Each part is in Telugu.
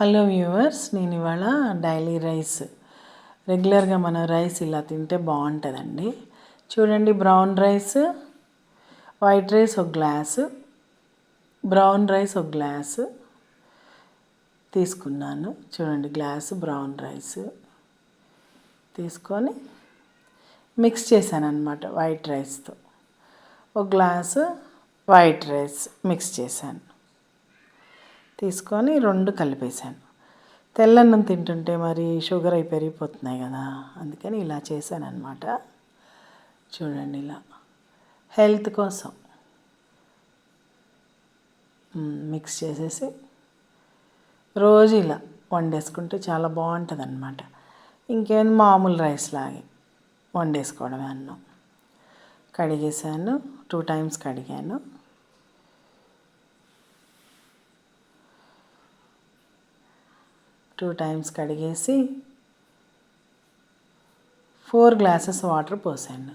హలో వ్యూవర్స్, నేను ఇవాళ డైలీ రైస్ రెగ్యులర్గా మనం రైస్ ఇలా తింటే బాగుంటుందండి. చూడండి, బ్రౌన్ రైస్, వైట్ రైస్ ఒక గ్లాసు, బ్రౌన్ రైస్ ఒక గ్లాసు తీసుకున్నాను. చూడండి, గ్లాసు బ్రౌన్ రైస్ తీసుకొని మిక్స్ చేశాను అనమాట వైట్ రైస్తో. ఒక గ్లాసు వైట్ రైస్ మిక్స్ చేశాను, తీసుకొని రెండు కలిపేశాను. తెల్లన్నం తింటుంటే మరి షుగర్ అయి పెరిగిపోతున్నాయి కదా, అందుకని ఇలా చేశాను అనమాట. చూడండి, ఇలా హెల్త్ కోసం మిక్స్ చేసేసి రోజు ఇలా వండేసుకుంటే చాలా బాగుంటుంది అనమాట. ఇంకేం మామూలు రైస్ లాగే వండేసుకోవడమే. అన్నం కడిగేసాను, 2 times కడిగాను. టూ టైమ్స్ కడిగేసి 4 glasses వాటర్ పోసాను.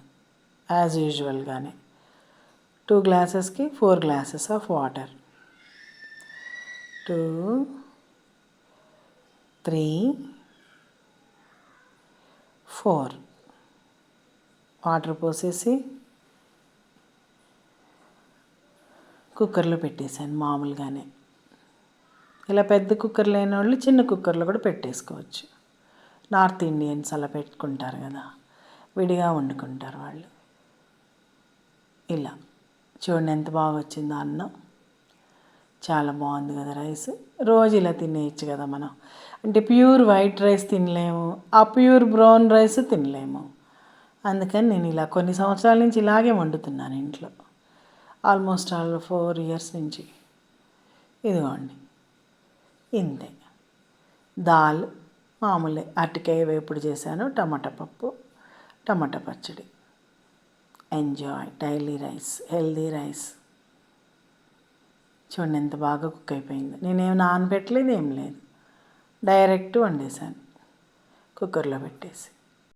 యాజ్ యూజువల్గానే 2 glasses 4 glasses of water. 2, 3, 4 water పోసేసి కుక్కర్లో పెట్టేశాను మామూలుగానే. ఇలా పెద్ద కుక్కర్ లేని వాళ్ళు చిన్న కుక్కర్లో కూడా పెట్టేసుకోవచ్చు. నార్త్ ఇండియన్స్ అలా పెట్టుకుంటారు కదా, విడిగా వండుకుంటారు వాళ్ళు. ఇలా చూడండి ఎంత బాగా వచ్చిందో అన్నం. చాలా బాగుంది కదా రైస్. రోజు ఇలా తినేయచ్చు కదా మనం. అంటే ప్యూర్ వైట్ రైస్ తినలేము, ఆ ప్యూర్ బ్రౌన్ రైస్ తినలేము. అందుకని నేను ఇలా కొన్ని సంవత్సరాల నుంచి ఇలాగే వండుతున్నాను ఇంట్లో. ఆల్మోస్ట్ 4 years నుంచి. ఇదిగోండి, ఇంతే. దాల్ మామూలే, అరటికాయ వేపుడు చేశాను, టమాటా పప్పు, టమాటా పచ్చడి. Enjoy daily rice, healthy rice. చూడండి ఎంత బాగా కుక్ అయిపోయింది. నేనేం నానబెట్టలేదు, ఏం లేదు, డైరెక్ట్ వండేసాను కుక్కర్లో పెట్టేసి.